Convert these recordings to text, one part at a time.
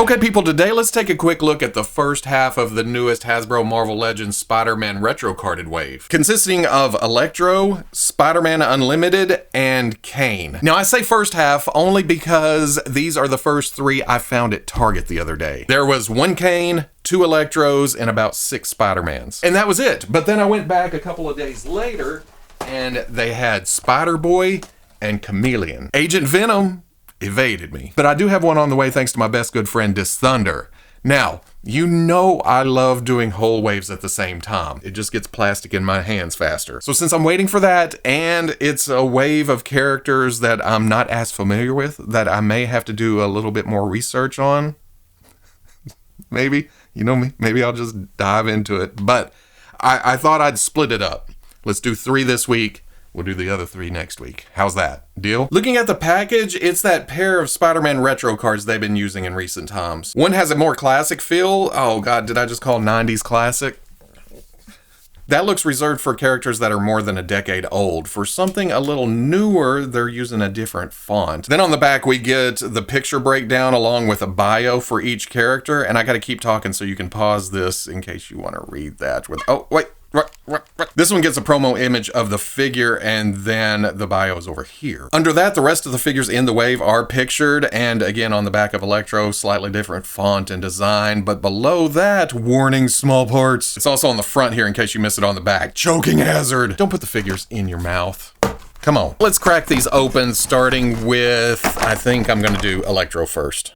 Okay, people, today let's take a quick look at the first half of the newest Hasbro Marvel Legends Spider-Man retro carded wave, consisting of Electro, Spider-Man Unlimited, and Kaine. Now, I say first half only because these are the first three I found at Target the other day. There was one Kaine, 2 Electros, and about 6 Spider-Mans. And that was it. But then I went back a couple of days later, and they had Spider-Boy and Chameleon. Agent Venom evaded me. But I do have one on the way thanks to my best good friend, Dis Thunder. Now, you know I love doing whole waves at the same time. It just gets plastic in my hands faster. So since I'm waiting for that, and it's a wave of characters that I'm not as familiar with, that I may have to do a little bit more research on, maybe, you know me, maybe I'll just dive into it. But I thought I'd split it up. Let's do 3 this week. We'll do the other 3 next week. How's that? Deal? Looking at the package, it's that pair of Spider-Man retro cards they've been using in recent times. One has a more classic feel. Oh God, did I just call 90s classic? That looks reserved for characters that are more than a decade old. For something a little newer, they're using a different font. Then on the back, we get the picture breakdown along with a bio for each character. And I gotta keep talking so you can pause this in case you wanna read that with, oh, wait. This one gets a promo image of the figure, and then the bio is over here. Under that, the rest of the figures in the wave are pictured, and again on the back of Electro, slightly different font and design, but below that, warning, small parts. It's also on the front here in case you miss it on the back. Choking hazard. Don't put the figures in your mouth. Come on. Let's crack these open, starting with, I think I'm gonna do Electro first.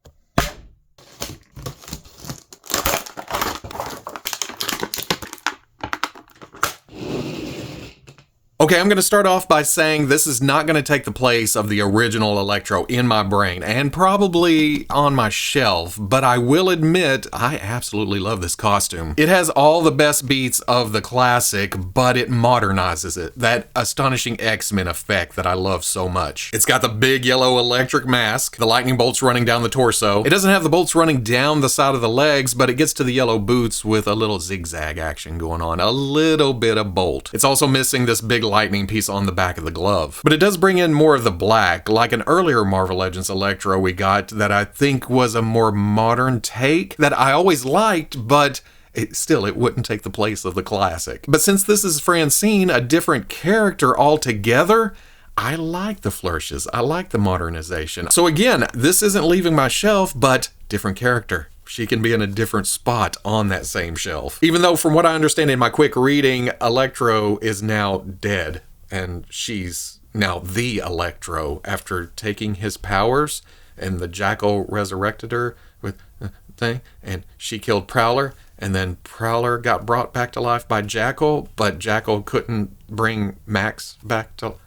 Okay, I'm going to start off by saying this is not going to take the place of the original Electro in my brain and probably on my shelf, but I will admit I absolutely love this costume. It has all the best beats of the classic, but it modernizes it. That astonishing X-Men effect that I love so much. It's got the big yellow electric mask, the lightning bolts running down the torso. It doesn't have the bolts running down the side of the legs, but it gets to the yellow boots with a little zigzag action going on, a little bit of bolt. It's also missing this big lightning piece on the back of the glove. But it does bring in more of the black, like an earlier Marvel Legends Electro we got that I think was a more modern take that I always liked, but it wouldn't take the place of the classic. But since this is Francine, a different character altogether, I like the flourishes. I like the modernization. So again, this isn't leaving my shelf, but different character. She can be in a different spot on that same shelf. Even though from what I understand in my quick reading, Electro is now dead and she's now the Electro after taking his powers, and the Jackal resurrected her with a thing, and she killed Prowler, and then Prowler got brought back to life by Jackal, but Jackal couldn't bring Max back to life.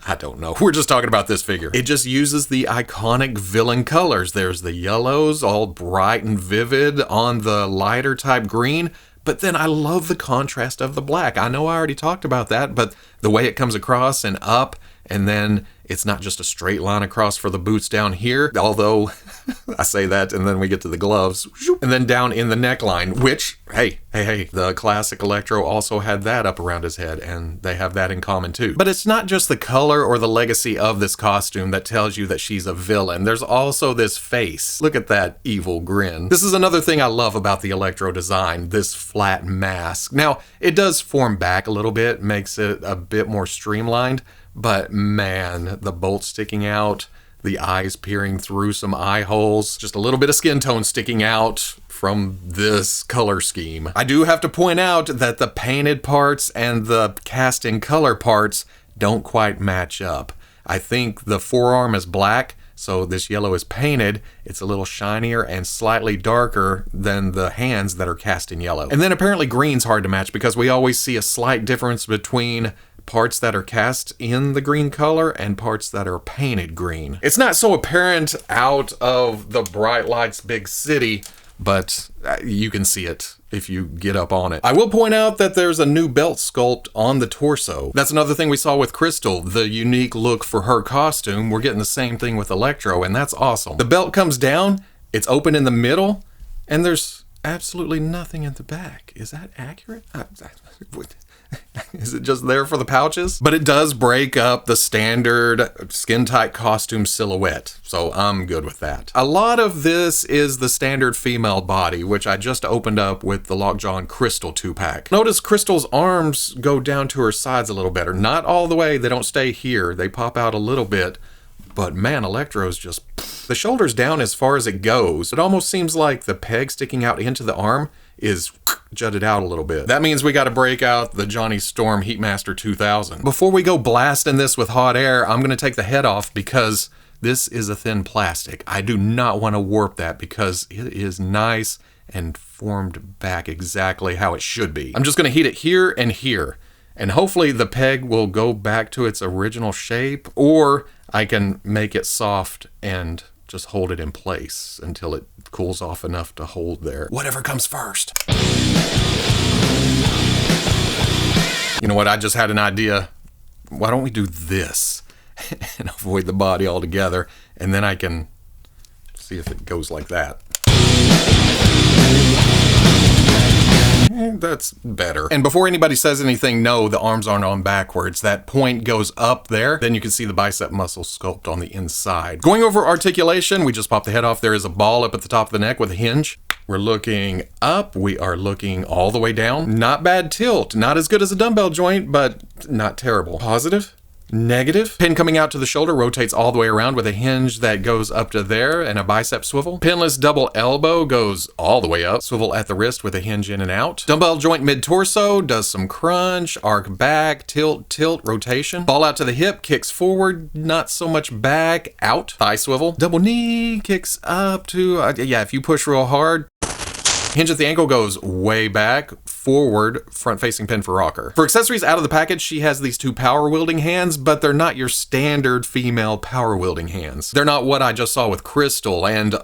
I don't know. We're just talking about this figure. It just uses the iconic villain colors. There's the yellows, all bright and vivid on the lighter type green, but then I love the contrast of the black. I know I already talked about that, but the way it comes across and up, and then it's not just a straight line across for the boots down here, although I say that and then we get to the gloves, and then down in the neckline, which, hey, the classic Electro also had that up around his head, and they have that in common too. But it's not just the color or the legacy of this costume that tells you that she's a villain. There's also this face. Look at that evil grin. This is another thing I love about the Electro design, this flat mask. Now, it does form back a little bit, makes it a bit more streamlined, but man, the bolt sticking out, the eyes peering through some eye holes, just a little bit of skin tone sticking out from this color scheme. I do have to point out that the painted parts and the cast in color parts don't quite match up. I think the forearm is black, so this yellow is painted. It's a little shinier and slightly darker than the hands that are cast in yellow. And then apparently green's hard to match because we always see a slight difference between parts that are cast in the green color and parts that are painted green. It's not so apparent out of the bright lights big city, but you can see it if you get up on it. I will point out that there's a new belt sculpt on the torso. That's another thing we saw with Crystal, the unique look for her costume. We're getting the same thing with Electro, and that's awesome. The belt comes down, it's open in the middle, and there's absolutely nothing in the back. Is that accurate? Is it just there for the pouches? But it does break up the standard skin-tight costume silhouette, so I'm good with that. A lot of this is the standard female body, which I just opened up with the Lockjaw and Crystal 2-pack. Notice Crystal's arms go down to her sides a little better. Not all the way, they don't stay here. They pop out a little bit, but man, Electro's just... The shoulder's down as far as it goes. It almost seems like the peg sticking out into the arm is jutted out a little bit. That means we got to break out the Johnny Storm Heatmaster 2000. Before we go blasting this with hot air, I'm going to take the head off because this is a thin plastic. I do not want to warp that because it is nice and formed back exactly how it should be. I'm just going to heat it here, and hopefully the peg will go back to its original shape, or I can make it soft and just hold it in place until it cools off enough to hold there. Whatever comes first. You know what? I just had an idea. Why don't we do this and avoid the body altogether, and then I can see if it goes like that. That's better. And before anybody says anything, no, the arms aren't on backwards. That point goes up there. Then you can see the bicep muscle sculpt on the inside. Going over articulation, we just popped the head off. There is a ball up at the top of the neck with a hinge. We're looking up. We are looking all the way down. Not bad tilt. Not as good as a dumbbell joint, but not terrible. Positive. Negative. Pin coming out to the shoulder rotates all the way around with a hinge that goes up to there and a bicep swivel. Pinless double elbow goes all the way up. Swivel at the wrist with a hinge in and out. Dumbbell joint mid-torso does some crunch, arc back, tilt, rotation. Ball out to the hip, kicks forward, not so much back, out. Thigh swivel. Double knee kicks up to, yeah, if you push real hard. Hinge at the ankle goes way back, forward, front-facing pin for rocker. For accessories out of the package, she has these two power-wielding hands, but they're not your standard female power-wielding hands. They're not what I just saw with Crystal and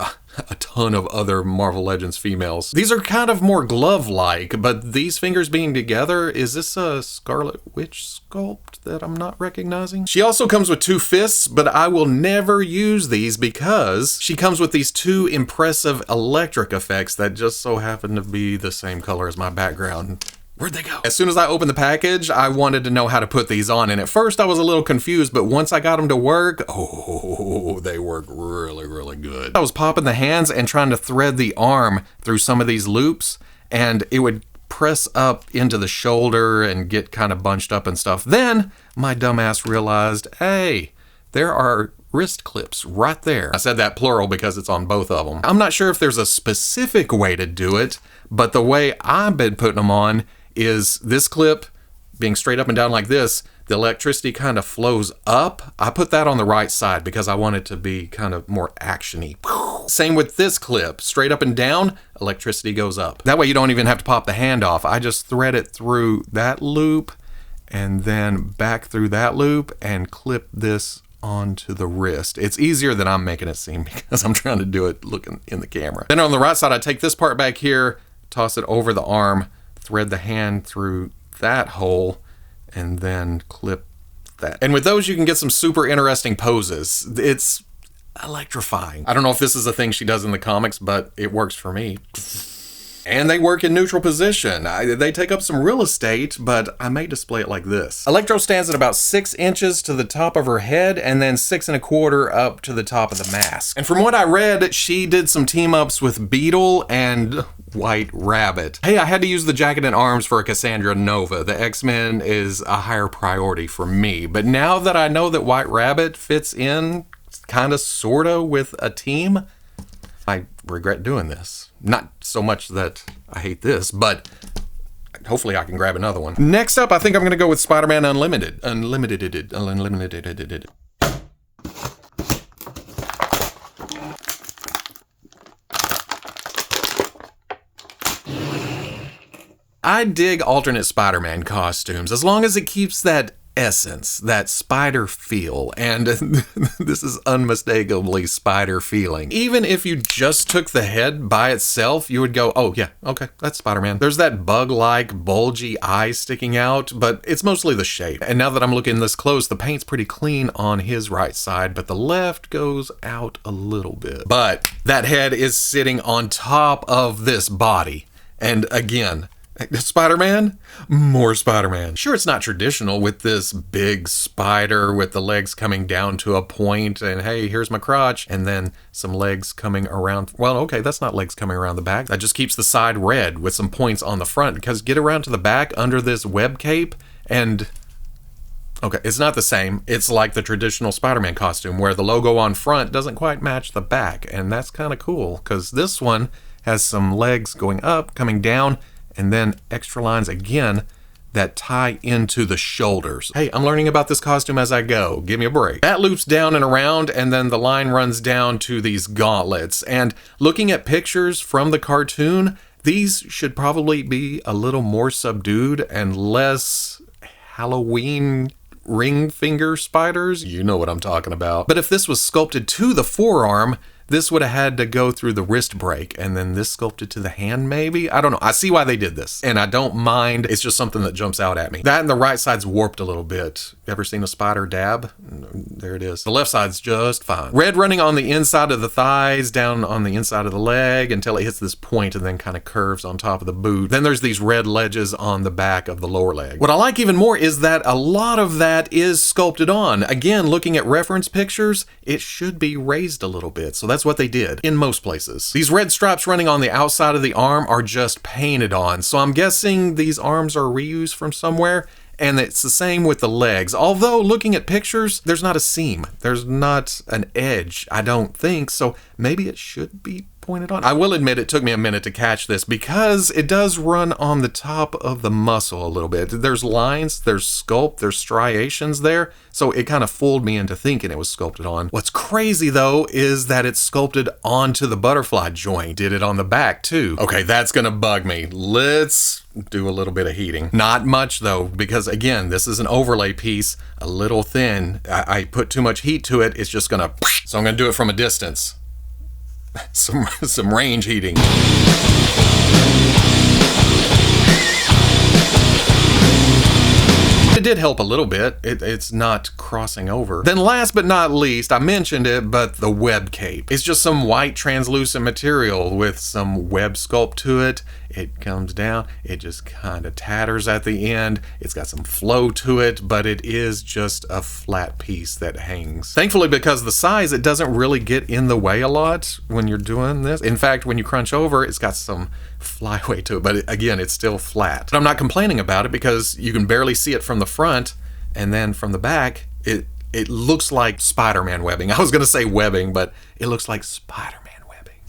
a ton of other Marvel Legends females. These are kind of more glove-like, but these fingers being together, is this a Scarlet Witch sculpt that I'm not recognizing? She also comes with two fists, but I will never use these because she comes with these two impressive electric effects that just so happen to be the same color as my background. Where'd they go? As soon as I opened the package, I wanted to know how to put these on, and at first I was a little confused, but once I got them to work, oh, they work really, really good. I was popping the hands and trying to thread the arm through some of these loops, and it would press up into the shoulder and get kind of bunched up and stuff. Then my dumbass realized, hey, there are wrist clips right there. I said that plural because it's on both of them. I'm not sure if there's a specific way to do it, but the way I've been putting them on is this clip being straight up and down like this, the electricity kind of flows up. I put that on the right side because I want it to be kind of more action-y. Same with this clip, straight up and down, electricity goes up. That way you don't even have to pop the hand off. I just thread it through that loop and then back through that loop and clip this onto the wrist. It's easier than I'm making it seem because I'm trying to do it looking in the camera. Then on the right side, I take this part back here, toss it over the arm, thread the hand through that hole, and then clip that. And with those, you can get some super interesting poses. It's electrifying. I don't know if this is a thing she does in the comics, but it works for me. And they work in neutral position. They take up some real estate, but I may display it like this. Electro stands at about 6 inches to the top of her head and then 6 1/4 up to the top of the mask. And from what I read, she did some team ups with Beetle and White Rabbit. Hey, I had to use the jacket and arms for a Cassandra Nova. The X-Men is a higher priority for me. But now that I know that White Rabbit fits in kind of sorta with a team, I regret doing this. Not so much that I hate this, but hopefully I can grab another one. Next up, I think I'm gonna go with Spider-Man Unlimited. Unlimited. I dig alternate Spider-Man costumes as long as it keeps that essence, that spider feel, and this is unmistakably spider feeling. Even if you just took the head by itself, you would go, oh yeah, okay, that's Spider-Man. There's that bug-like bulgy eye sticking out, but it's mostly the shape. And now that I'm looking this close, the paint's pretty clean on his right side, but the left goes out a little bit. But that head is sitting on top of this body. And again, Spider-Man? More Spider-Man. Sure, it's not traditional with this big spider with the legs coming down to a point and hey, here's my crotch, and then some legs coming around. Well, okay, that's not legs coming around the back. That just keeps the side red with some points on the front, because get around to the back under this web cape and... Okay, it's not the same. It's like the traditional Spider-Man costume where the logo on front doesn't quite match the back, and that's kind of cool because this one has some legs going up, coming down, and then extra lines again that tie into the shoulders. Hey, I'm learning about this costume as I go. Give me a break. That loops down and around, and then the line runs down to these gauntlets. And looking at pictures from the cartoon, these should probably be a little more subdued and less Halloween ring finger spiders. You know what I'm talking about. But if this was sculpted to the forearm, this would have had to go through the wrist break, and then this sculpted to the hand, maybe? I don't know. I see why they did this, and I don't mind. It's just something that jumps out at me. That and the right side's warped a little bit. Ever seen a spider dab? There it is. The left side's just fine. Red running on the inside of the thighs, down on the inside of the leg, until it hits this point and then kind of curves on top of the boot. Then there's these red ledges on the back of the lower leg. What I like even more is that a lot of that is sculpted on. Again, looking at reference pictures, it should be raised a little bit, so that's what they did in most places. These red stripes running on the outside of the arm are just painted on, so I'm guessing these arms are reused from somewhere, and it's the same with the legs. Although, looking at pictures, there's not a seam. There's not an edge, I don't think, so maybe it should be pointed on. I will admit it took me a minute to catch this because it does run on the top of the muscle a little bit. There's lines, there's sculpt, there's striations there, so it kind of fooled me into thinking it was sculpted on. What's crazy though is that it's sculpted onto the butterfly joint. Did it on the back too. Okay, that's gonna bug me. Let's do a little bit of heating. Not much though, because again, this is an overlay piece, a little thin. I put too much heat to it, it's just gonna, so I'm gonna do it from a distance. Some range heating. It did help a little bit. It's not crossing over. Then last but not least, I mentioned it, but the web cape. It's just some white translucent material with some web sculpt to it. It comes down, it just kind of tatters at the end. It's got some flow to it, but it is just a flat piece that hangs. Thankfully, because of the size, it doesn't really get in the way a lot when you're doing this. In fact, when you crunch over, it's got some flyway to it, but again, it's still flat. But I'm not complaining about it because you can barely see it from the front, and then from the back, it looks like Spider-Man webbing. I was gonna say webbing, but it looks like Spider-Man.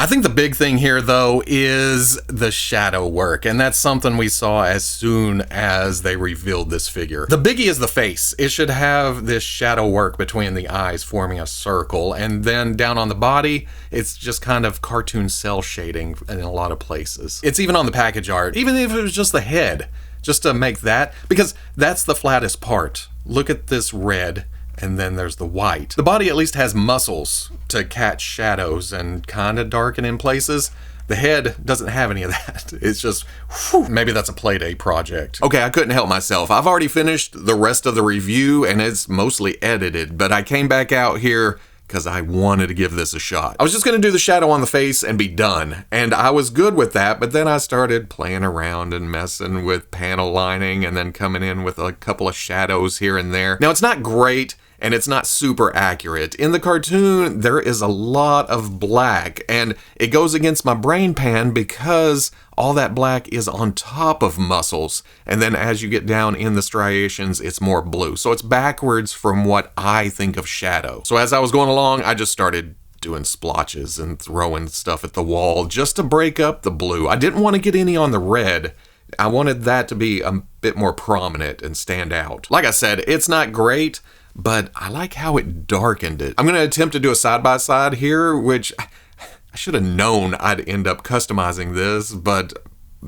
I think the big thing here, though, is the shadow work, and that's something we saw as soon as they revealed this figure. The biggie is the face. It should have this shadow work between the eyes forming a circle, and then down on the body, it's just kind of cartoon cell shading in a lot of places. It's even on the package art, even if it was just the head, just to make that, because that's the flattest part. Look at this red. And then there's the white. The body at least has muscles to catch shadows and kind of darken in places. The head doesn't have any of that. It's just, whew, maybe that's a Playdate project. Okay, I couldn't help myself. I've already finished the rest of the review and it's mostly edited, but I came back out here because I wanted to give this a shot. I was just gonna do the shadow on the face and be done, and I was good with that, but then I started playing around and messing with panel lining and then coming in with a couple of shadows here and there. Now, it's not great, and it's not super accurate. In the cartoon, there is a lot of black, and it goes against my brain pan because all that black is on top of muscles, and then as you get down in the striations, it's more blue. So it's backwards from what I think of shadow. So as I was going along, I just started doing splotches and throwing stuff at the wall just to break up the blue. I didn't want to get any on the red. I wanted that to be a bit more prominent and stand out. Like I said, it's not great, but I like how it darkened it. I'm going to attempt to do a side-by-side here, which I should have known I'd end up customizing this, but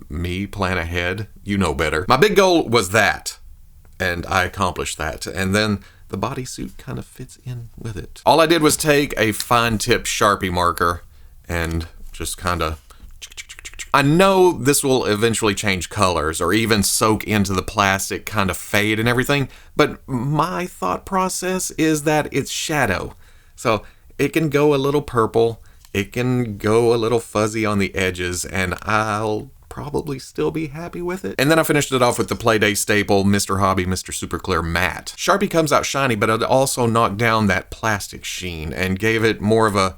me plan ahead, you know better. My big goal was that, and I accomplished that, and then the bodysuit kind of fits in with it. All I did was take a fine-tip Sharpie marker and just kind of... I know this will eventually change colors or even soak into the plastic, kind of fade and everything, but my thought process is that it's shadow. So it can go a little purple, it can go a little fuzzy on the edges, and I'll probably still be happy with it. And then I finished it off with the Playday staple, Mr. Hobby, Mr. Super Clear Matte. Sharpie comes out shiny, but it also knocked down that plastic sheen and gave it more of a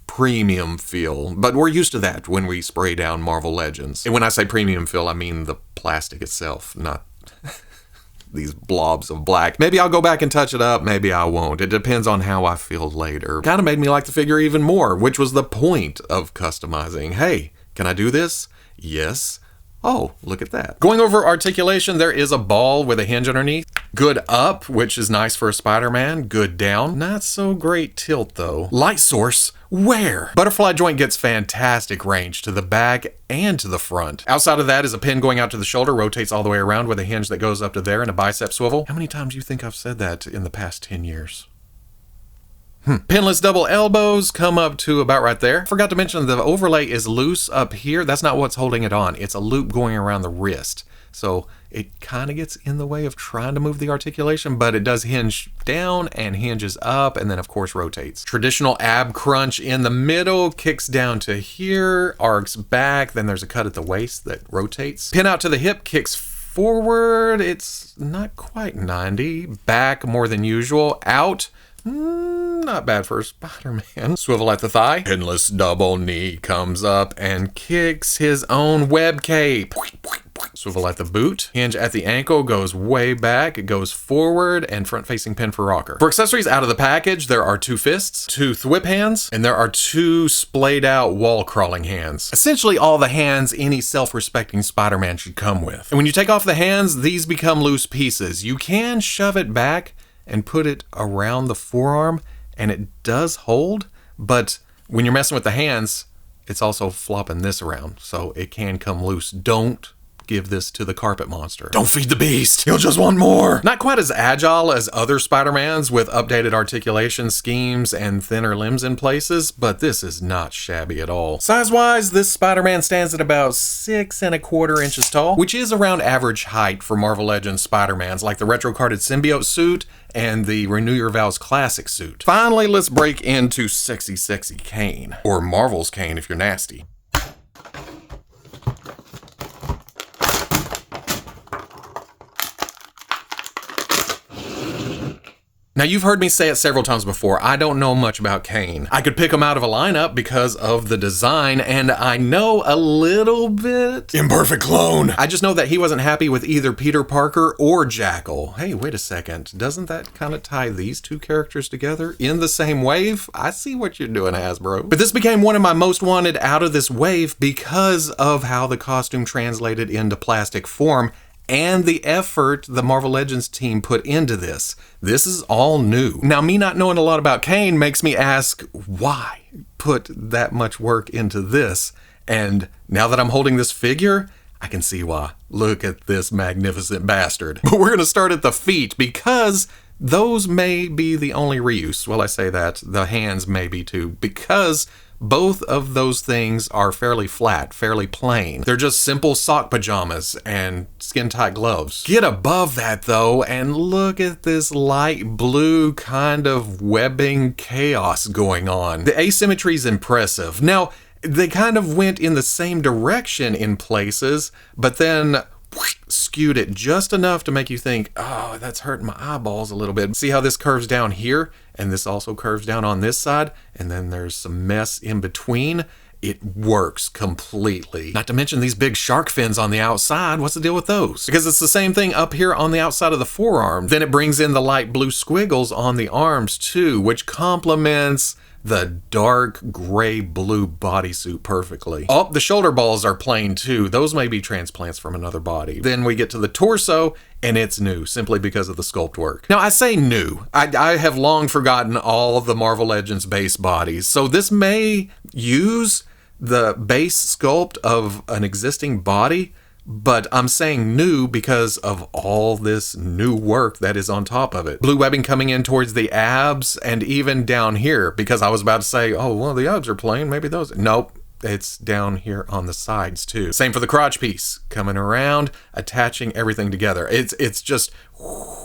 premium feel. But we're used to that when we spray down Marvel Legends. And when I say premium feel, I mean the plastic itself, not these blobs of black. Maybe I'll go back and touch it up, maybe I won't. It depends on how I feel later. Kind of made me like the figure even more, which was the point of customizing. Hey, can I do this? Yes. Oh, look at that. Going over articulation, there is a ball with a hinge underneath. Good up, which is nice for a Spider-Man. Good down. Not so great tilt, though. Light source, where? Butterfly joint gets fantastic range to the back and to the front. Outside of that is a pin going out to the shoulder, rotates all the way around with a hinge that goes up to there and a bicep swivel. How many times do you think I've said that in the past 10 years? Pinless double elbows come up to about right there. Forgot to mention the overlay is loose up here. That's not what's holding it on. It's a loop going around the wrist. So it kind of gets in the way of trying to move the articulation, but it does hinge down and hinges up and then of course rotates. Traditional ab crunch in the middle, kicks down to here, arcs back, then there's a cut at the waist that rotates. Pin out to the hip, kicks forward. It's not quite 90. Back more than usual. Out. Not bad for a Spider-Man. Swivel at the thigh. Pinless double knee comes up and kicks his own web cape. Swivel at the boot. Hinge at the ankle, goes way back, it goes forward, and front-facing pin for rocker. For accessories out of the package, there are 2 fists, 2 thwip hands, and there are 2 splayed-out wall-crawling hands. Essentially all the hands any self-respecting Spider-Man should come with. And when you take off the hands, these become loose pieces. You can shove it back and put it around the forearm, and it does hold, but when you're messing with the hands, it's also flopping this around, so it can come loose. Don't give this to the carpet monster. Don't feed the beast. He'll just want more. Not quite as agile as other Spider-Mans with updated articulation schemes and thinner limbs in places, but this is not shabby at all. Size-wise, this Spider-Man stands at about 6¼ inches tall, which is around average height for Marvel Legends Spider-Mans, like the retro-carded symbiote suit and the Renew Your Vows classic suit. Finally, let's break into sexy Kaine, or Marvel's Kaine if you're nasty. Now, you've heard me say it several times before, I don't know much about Kaine. I could pick him out of a lineup because of the design, and I know a little bit. Imperfect clone. I just know that he wasn't happy with either Peter Parker or Jackal. Hey, wait a second. Doesn't that kind of tie these 2 characters together in the same wave? I see what you're doing, Hasbro. But this became one of my most wanted out of this wave because of how the costume translated into plastic form and the effort the Marvel Legends team put into this. This is all new. Now, me not knowing a lot about Kaine makes me ask, why put that much work into this? And now that I'm holding this figure, I can see why. Look at this magnificent bastard. But we're gonna start at the feet because those may be the only reuse. Well, I say that, the hands may be too, because both of those things are fairly flat, fairly plain. They're just simple sock pajamas and skin-tight gloves. Get above that though, and look at this light blue kind of webbing chaos going on. The asymmetry is impressive. Now, they kind of went in the same direction in places, but then skewed it just enough to make you think, oh, that's hurting my eyeballs a little bit. See how this curves down here, and this also curves down on this side, and then there's some mess in between. It works completely. Not to mention these big shark fins on the outside. What's the deal with those? Because it's the same thing up here on the outside of the forearm. Then it brings in the light blue squiggles on the arms too, which complements the dark gray blue bodysuit perfectly. Oh, the shoulder balls are plain too. Those may be transplants from another body. Then we get to the torso, and it's new simply because of the sculpt work. Now, I say new. I have long forgotten all of the Marvel Legends base bodies, so this may use the base sculpt of an existing body, but I'm saying new because of all this new work that is on top of it. Blue webbing coming in towards the abs and even down here, because I was about to say, oh, well, the abs are plain, maybe those. Nope, it's down here on the sides too. Same for the crotch piece, coming around, attaching everything together. It's just,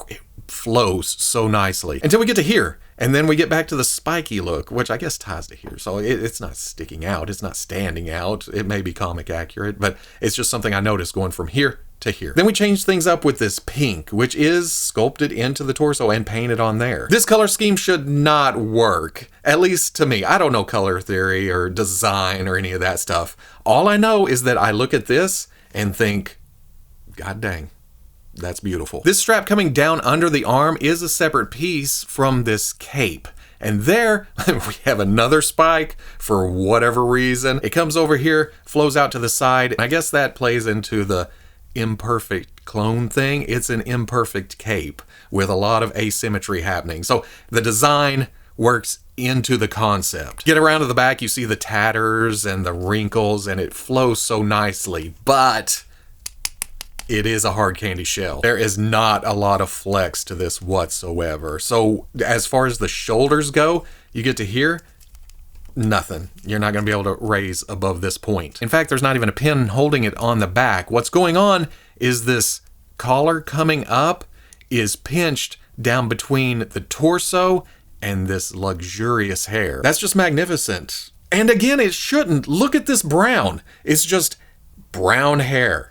it flows so nicely until we get to here. And then we get back to the spiky look, which I guess ties to here. So it's not sticking out. It's not standing out. It may be comic accurate, but it's just something I noticed going from here to here. Then we change things up with this pink, which is sculpted into the torso and painted on there. This color scheme should not work, at least to me. I don't know color theory or design or any of that stuff. All I know is that I look at this and think, God dang. That's beautiful. This strap coming down under the arm is a separate piece from this cape. And there, we have another spike for whatever reason. It comes over here, flows out to the side. I guess that plays into the imperfect clone thing. It's an imperfect cape with a lot of asymmetry happening. So the design works into the concept. Get around to the back, you see the tatters and the wrinkles, and it flows so nicely. But it is a hard candy shell. There is not a lot of flex to this whatsoever. So as far as the shoulders go, you get to here, nothing. You're not going to be able to raise above this point. In fact, there's not even a pin holding it on the back. What's going on is this collar coming up is pinched down between the torso and this luxurious hair. That's just magnificent. And again, it shouldn't. Look at this brown. It's just brown hair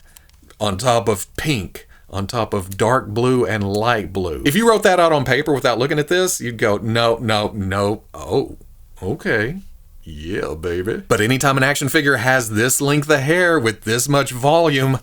on top of pink, on top of dark blue and light blue. If you wrote that out on paper without looking at this, you'd go, no, no, no. Oh, okay. Yeah, baby. But anytime an action figure has this length of hair with this much volume,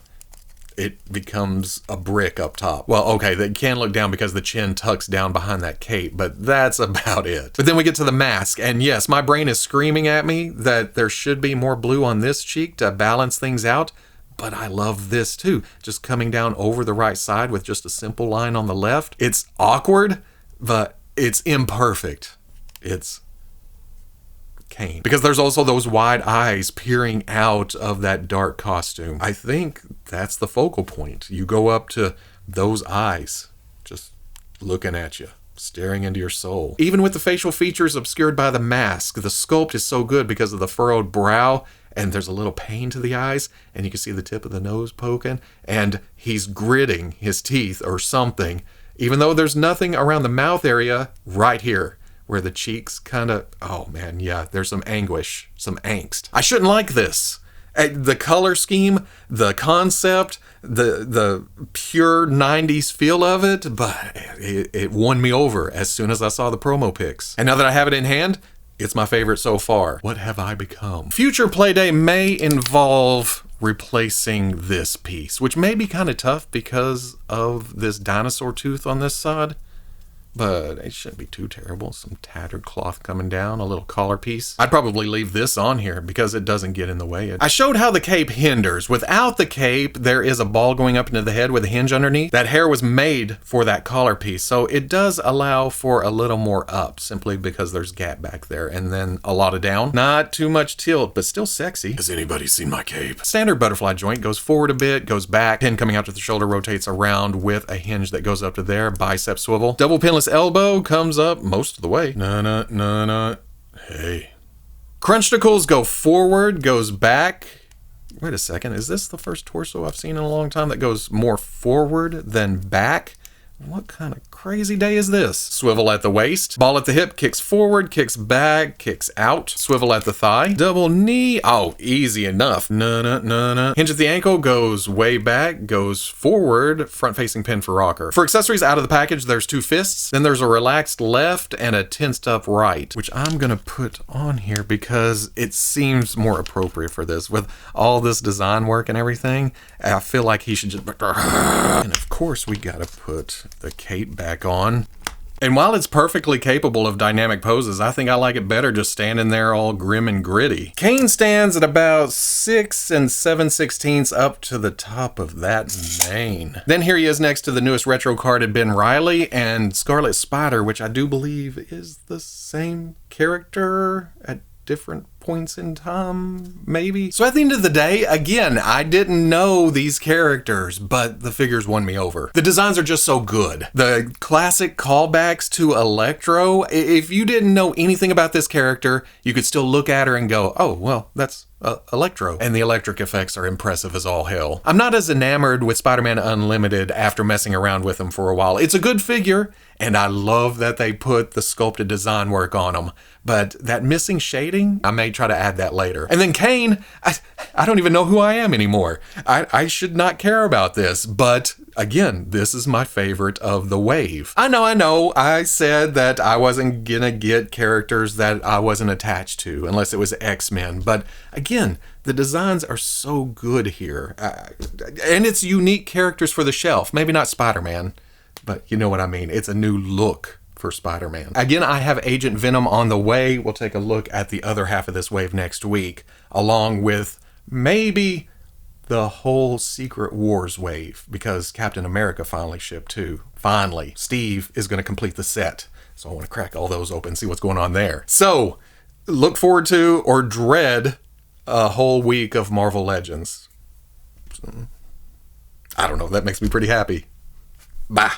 it becomes a brick up top. Well, okay, they can look down because the chin tucks down behind that cape, but that's about it. But then we get to the mask, and yes, my brain is screaming at me that there should be more blue on this cheek to balance things out. But I love this too. Just coming down over the right side with just a simple line on the left. It's awkward, but it's imperfect. It's Kaine. Because there's also those wide eyes peering out of that dark costume. I think that's the focal point. You go up to those eyes, just looking at you, staring into your soul. Even with the facial features obscured by the mask, the sculpt is so good because of the furrowed brow, and there's a little pain to the eyes, and you can see the tip of the nose poking, and he's gritting his teeth or something, even though there's nothing around the mouth area right here, where the cheeks kind of, oh man, yeah, there's some anguish, some angst. I shouldn't like this. The color scheme, the concept, the pure 90s feel of it, but it won me over as soon as I saw the promo pics. And now that I have it in hand, it's my favorite so far. What have I become? Future Playday may involve replacing this piece, which may be kind of tough because of this dinosaur tooth on this side. But it shouldn't be too terrible. Some tattered cloth coming down, a little collar piece. I'd probably leave this on here because it doesn't get in the way. I showed how the cape hinders. Without the cape, there is a ball going up into the head with a hinge underneath. That hair was made for that collar piece, so it does allow for a little more up, simply because there's gap back there, and then a lot of down. Not too much tilt, but still sexy. Has anybody seen my cape? Standard butterfly joint goes forward a bit, goes back. Pin coming out to the shoulder rotates around with a hinge that goes up to there. Bicep swivel. Double pinless elbow comes up most of the way. Hey. Crunchdicles go forward, goes back. Wait a second, is this the first torso I've seen in a long time that goes more forward than back? What kind of crazy day is this? Swivel at the waist. Ball at the hip, kicks forward, kicks back, kicks out. Swivel at the thigh. Double knee. Oh, easy enough. Hinge at the ankle, goes way back, goes forward, front-facing pin for rocker. For accessories out of the package, there's 2 fists. Then there's a relaxed left and a tensed up right, which I'm gonna put on here because it seems more appropriate for this. With all this design work and everything, I feel like he should just... And of course, we gotta put the cape back on. And while it's perfectly capable of dynamic poses, I think I like it better just standing there all grim and gritty. Kaine stands at about 6 7/16 up to the top of that mane. Then here he is next to the newest retro carded Ben Reilly and Scarlet Spider, which I do believe is the same character at different points in time, maybe. So at the end of the day, again, I didn't know these characters, but the figures won me over. The designs are just so good. The classic callbacks to Electro, if you didn't know anything about this character, you could still look at her and go, oh, well, that's Electro. And the electric effects are impressive as all hell. I'm not as enamored with Spider-Man Unlimited after messing around with him for a while. It's a good figure, and I love that they put the sculpted design work on him. But that missing shading, I may try to add that later. And then Kaine, I don't even know who I am anymore. I should not care about this, but again, this is my favorite of the wave. I know, I said that I wasn't gonna get characters that I wasn't attached to, unless it was X-Men, but again, the designs are so good here. And it's unique characters for the shelf. Maybe not Spider-Man, but you know what I mean. It's a new look for Spider-Man. Again, I have Agent Venom on the way. We'll take a look at the other half of this wave next week, along with maybe the whole Secret Wars wave, because Captain America finally shipped too. Finally. Steve is going to complete the set. So I want to crack all those open, see what's going on there. So, look forward to or dread a whole week of Marvel Legends. I don't know, that makes me pretty happy. Bye.